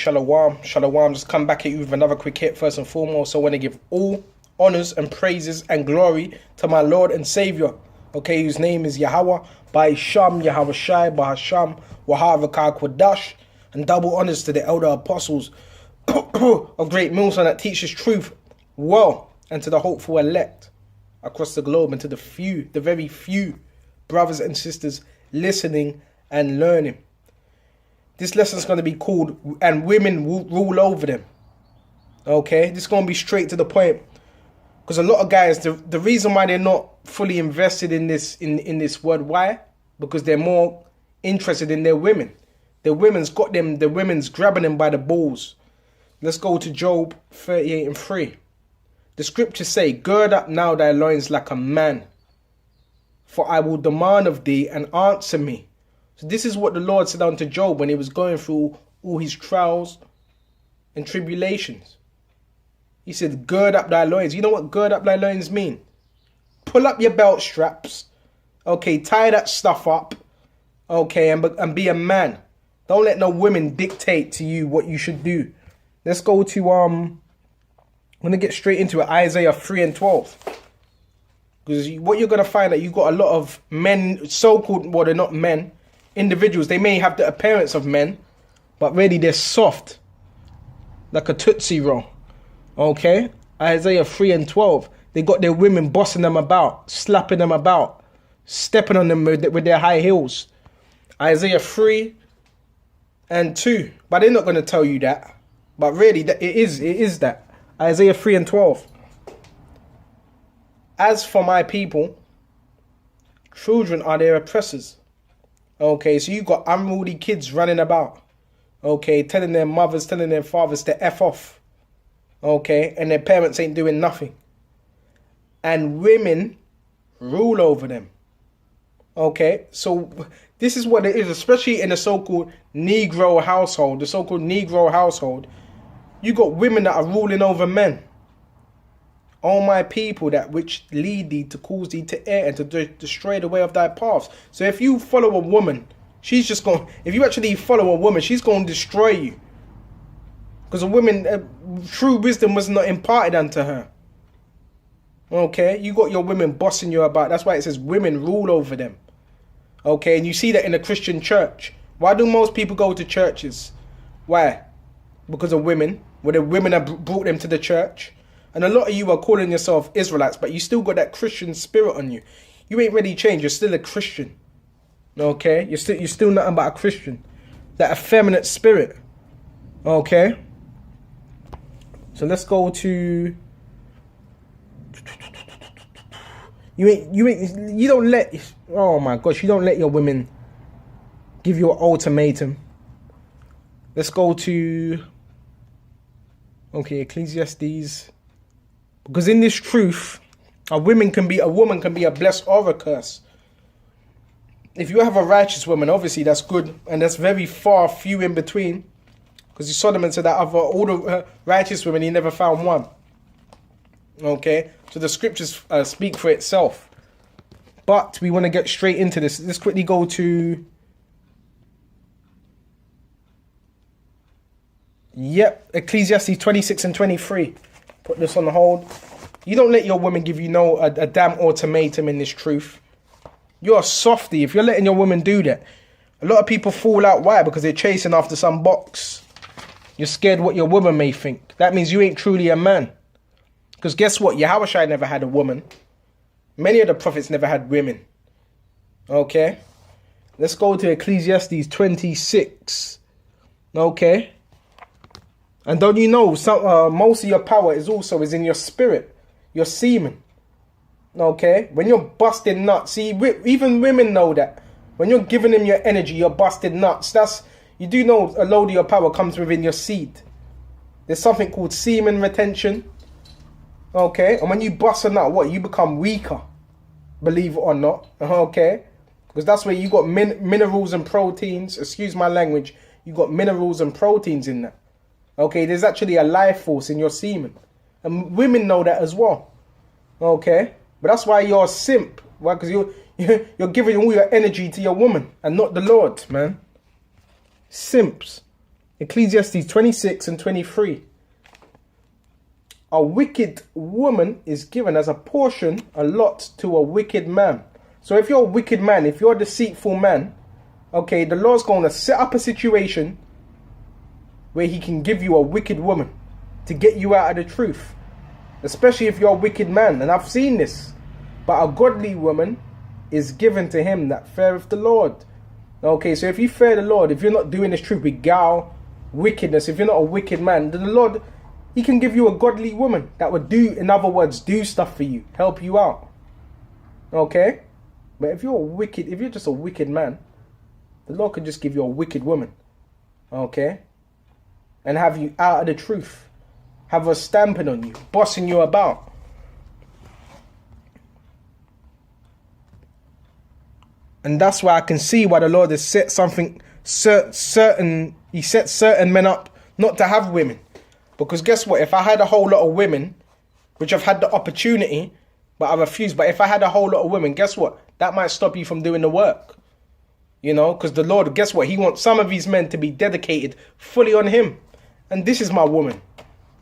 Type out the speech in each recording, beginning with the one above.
Shalom, shalom. Just come back at you with another quick hit first and foremost. So I want to give all honors and praises and glory to my Lord and Savior, okay, whose name is Yahweh, by Sham, Yahweh Shai, by Hasham, Wahavakar Kwadash, and double honors to the elder apostles of Great Millstone that teaches truth well, and to the hopeful elect across the globe, and to the few, the very few brothers and sisters listening and learning. This lesson is going to be called, and women will rule over them. Okay, this is going to be straight to the point, because a lot of guys, the reason why they're not fully invested in this word, why? Because they're more interested in their women. The women's grabbing them by the balls. Let's go to Job 38:3. The scriptures say, "Gird up now thy loins like a man, for I will demand of thee and answer me." So this is what the Lord said unto Job when he was going through all his trials and tribulations. He said, gird up thy loins. You know what gird up thy loins mean? Pull up your belt straps. Okay, tie that stuff up. Okay, and be a man. Don't let no women dictate to you what you should do. Let's go to, I'm going to get straight into it, Isaiah 3:12. Because what you're going to find that you've got a lot of men, so-called, well, they're not men, individuals. They may have the appearance of men, but really they're soft, like a Tootsie Roll. Okay, Isaiah 3:12. They got their women bossing them about, slapping them about, stepping on them with their high heels. Isaiah 3:2. But they're not going to tell you that. But really, it is that. Isaiah 3:12. As for my people, children are their oppressors. Okay, so you got unruly kids running about. Okay, telling their mothers, telling their fathers to F off. Okay, and their parents ain't doing nothing. And women rule over them. Okay, so this is what it is, especially in the so-called Negro household. The so-called Negro household. You got women that are ruling over men. All my people that which lead thee to cause thee to err and to destroy the way of thy paths. So if you follow a woman, she's just going, if you actually follow a woman, she's going to destroy you. Because a woman, true wisdom was not imparted unto her. Okay, you got your women bossing you about. That's why it says women rule over them. Okay, and you see that in the Christian church. Why do most people go to churches? Why? Because of women. Well, the women have brought them to the church. And a lot of you are calling yourself Israelites, but you still got that Christian spirit on you. You ain't really changed. You're still a Christian. Okay? You're still nothing but a Christian. That effeminate spirit. Okay? So let's go to... You don't let... Oh my gosh, you don't let your women give you an ultimatum. Let's go to... Okay, Ecclesiastes... Because in this truth, a woman can be a blessed or a curse. If you have a righteous woman, obviously that's good, and that's very few in between. Because Solomon said that of all the righteous women, he never found one. Okay, so the scriptures speak for itself. But we want to get straight into this. Let's quickly go to... Yep, Ecclesiastes 26:23. Put this on the hold. You don't let your woman give you a damn ultimatum in this truth. You're a softie if you're letting your woman do that. A lot of people fall out. Why? Because they're chasing after some box. You're scared what your woman may think. That means you ain't truly a man. Because guess what? Yahushua never had a woman. Many of the prophets never had women. Okay? Let's go to Ecclesiastes 26. Okay? And don't you know, most of your power is in your spirit, your semen. Okay? When you're busting nuts, see, even women know that. When you're giving them your energy, you're busting nuts. You do know a load of your power comes within your seed. There's something called semen retention. Okay? And when you bust a nut, you become weaker. Believe it or not. Okay? Because that's where you got minerals and proteins. Excuse my language. You got minerals and proteins in that. Okay, there's actually a life force in your semen. And women know that as well. Okay? But that's why you're a simp. Why? Because you're giving all your energy to your woman and not the Lord, man. Simps. Ecclesiastes 26 and 23. A wicked woman is given as a portion, a lot to a wicked man. So if you're a wicked man, if you're a deceitful man, okay, the Lord's going to set up a situation where he can give you a wicked woman to get you out of the truth. Especially if you're a wicked man. And I've seen this. But a godly woman is given to him that feareth the Lord. Okay, so if you fear the Lord, if you're not doing this truth with gal, wickedness, if you're not a wicked man, then the Lord, he can give you a godly woman that would do, in other words, do stuff for you, help you out. Okay? But if you're just a wicked man, the Lord can just give you a wicked woman. Okay? And have you out of the truth. Have her stamping on you, bossing you about. And that's why I can see why the Lord has set something certain. He set certain men up not to have women. Because guess what? If I had a whole lot of women, which I've had the opportunity, but I refused. But if I had a whole lot of women, guess what? That might stop you from doing the work. You know, because the Lord, guess what? He wants some of these men to be dedicated fully on him. And this is my woman.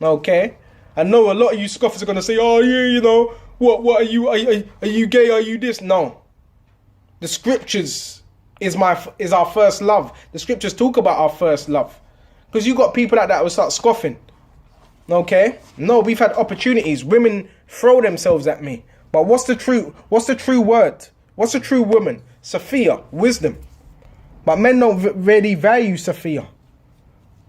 Okay? I know a lot of you scoffers are going to say, oh yeah, you know, what are you? Are you gay? Are you this? No. The scriptures is our first love. The scriptures talk about our first love. Because you got people like that who start scoffing. Okay? No, we've had opportunities. Women throw themselves at me. But what's the true word? What's the true woman? Sophia, wisdom. But men don't really value Sophia.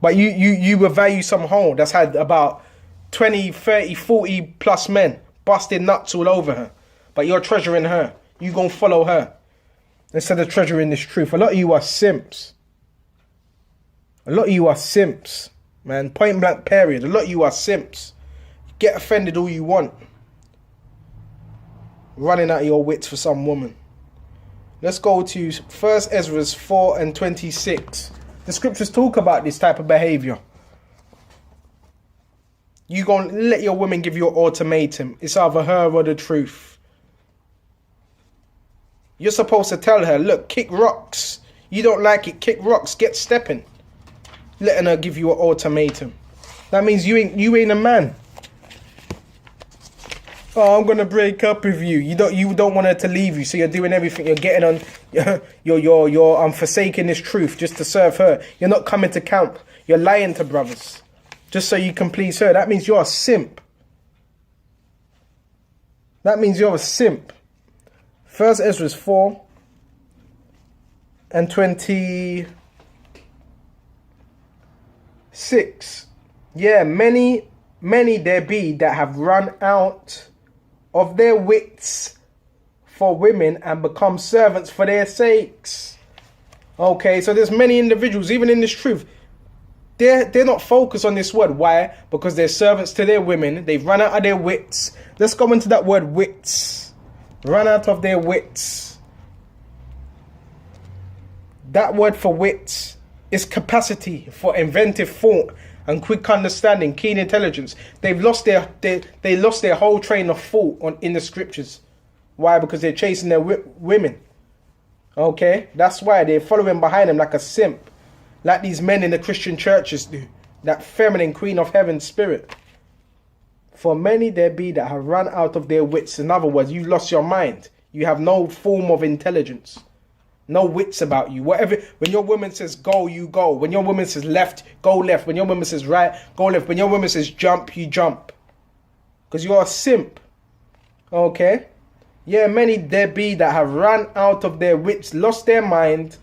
But you will value some hoe that's had about 20, 30, 40 plus men busting nuts all over her. But you're treasuring her. You gonna follow her. Instead of treasuring this truth. A lot of you are simps. A lot of you are simps. Man, point blank period. A lot of you are simps. Get offended all you want. Running out of your wits for some woman. Let's go to 1 Ezra 4 and 26. The scriptures talk about this type of behavior. You gonna let your woman give you an ultimatum. It's either her or the truth. You're supposed to tell her, look, kick rocks. You don't like it, kick rocks, get stepping. Letting her give you an ultimatum. That means you ain't a man. Oh, I'm gonna break up with you. You don't want her to leave you, so you're doing everything. You're getting on. You're forsaking this truth just to serve her. You're not coming to camp. You're lying to brothers, just so you can please her. That means you're a simp. That means you're a simp. 1 Ezra 4 and 26. Yeah, many there be that have run out of their wits for women and become servants for their sakes. Okay, so there's many individuals, even in this truth, they're not focused on this word. Why? Because they're servants to their women. They've run out of their wits. Let's go into that word wits. Run out of their wits. That word for wits is capacity for inventive thought and quick understanding, keen intelligence. They've lost they lost their whole train of thought in the scriptures. Why? Because they're chasing their women. Okay, that's why they're following behind them like a simp, like these men in the Christian churches do. That feminine queen of heaven spirit. For many there be that have run out of their wits. In other words, you lost your mind. You have no form of intelligence. No wits about you. Whatever. When your woman says go, you go. When your woman says left, go left. When your woman says right, go left. When your woman says jump, you jump. Because you're a simp. Okay? Yeah, many there be that have run out of their wits, lost their mind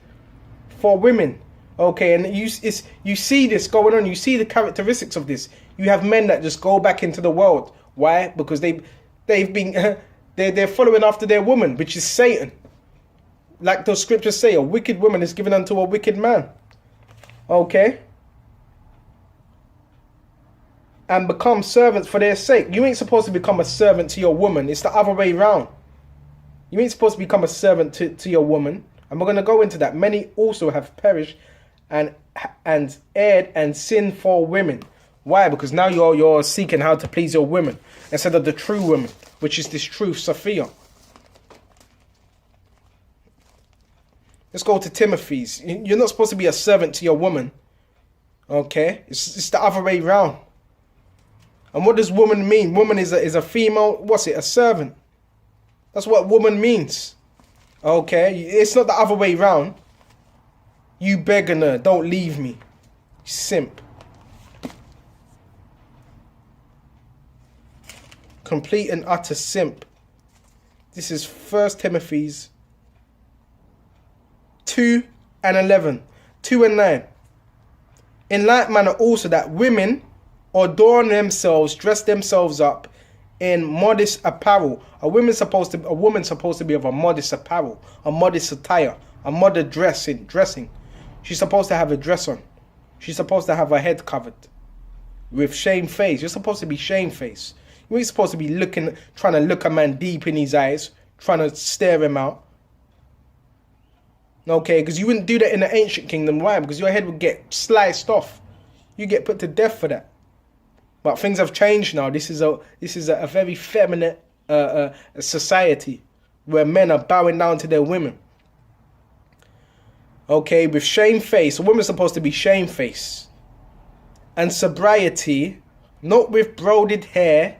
for women. Okay, and you see this going on. You see the characteristics of this. You have men that just go back into the world. Why? Because they've been they're following after their woman, which is Satan. Like those scriptures say, a wicked woman is given unto a wicked man. Okay? And become servants for their sake. You ain't supposed to become a servant to your woman. It's the other way around. You ain't supposed to become a servant to your woman. And we're going to go into that. Many also have perished and erred and sinned for women. Why? Because now you're seeking how to please your women instead of the true woman, which is this truth, Sophia. Let's go to Timothy's. You're not supposed to be a servant to your woman. Okay, it's the other way round. And what does woman mean? Woman is a female. What's it? A servant. That's what woman means. Okay, it's not the other way round. You begging her, don't leave me, simp. Complete and utter simp. This is 1 Timothy's 2 and 11, 2 and 9. In like manner also that women adorn themselves, dress themselves up in modest apparel. A woman's supposed to be of a modest apparel, a modest attire, a modest dressing. She's supposed to have a dress on. She's supposed to have her head covered with shamefaced. You're supposed to be shamefaced. You ain't supposed to be trying to look a man deep in his eyes, trying to stare him out. Okay, because you wouldn't do that in the ancient kingdom. Why? Because your head would get sliced off. You get put to death for that. But things have changed now. This is a very feminine society where men are bowing down to their women. Okay, with shamefaced. A woman's supposed to be shamefaced. And sobriety, not with braided hair,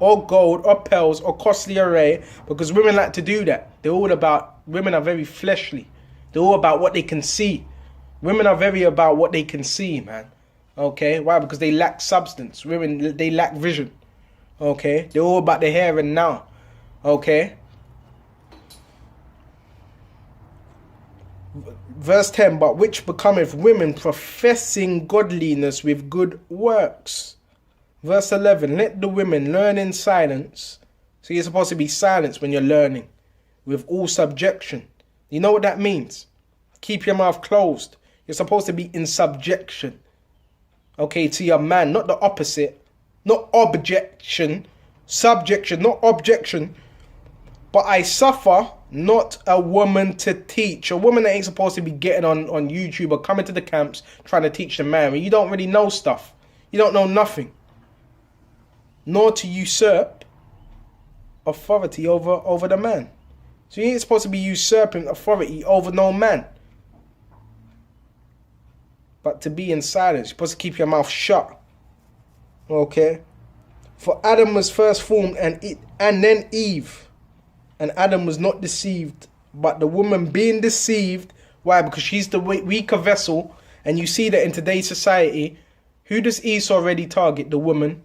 or gold, or pearls, or costly array, because women like to do that. Women are very fleshly. They're all about what they can see. Women are very about what they can see, man. Okay, why? Because they lack substance. Women, they lack vision. Okay, they're all about the here and now. Okay. Verse 10, but which becometh women professing godliness with good works. Verse 11, let the women learn in silence. So you're supposed to be silent when you're learning, with all subjection. You know what that means? Keep your mouth closed. You're supposed to be in subjection. Okay, to your man, not the opposite. Not objection. Subjection, not objection. But I suffer not a woman to teach. A woman that ain't supposed to be getting on YouTube or coming to the camps trying to teach the man. You don't really know stuff. You don't know nothing. Nor to usurp authority over the man. So you ain't supposed to be usurping authority over no man. But to be in silence. You're supposed to keep your mouth shut. Okay? For Adam was first formed and then Eve. And Adam was not deceived. But the woman being deceived. Why? Because she's the weaker vessel. And you see that in today's society. Who does Esau already target? The woman.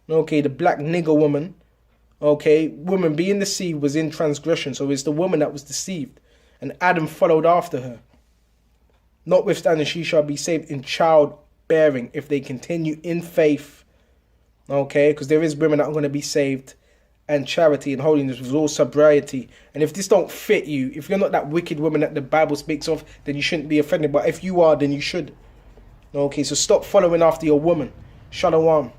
Okay, the black nigger woman. Okay, woman being deceived was in transgression. So it's the woman that was deceived. And Adam followed after her. Notwithstanding, she shall be saved in childbearing if they continue in faith. Okay, because there is women that are going to be saved. And charity and holiness with all sobriety. And if this don't fit you, if you're not that wicked woman that the Bible speaks of, then you shouldn't be offended. But if you are, then you should. Okay, so stop following after your woman. Shalom.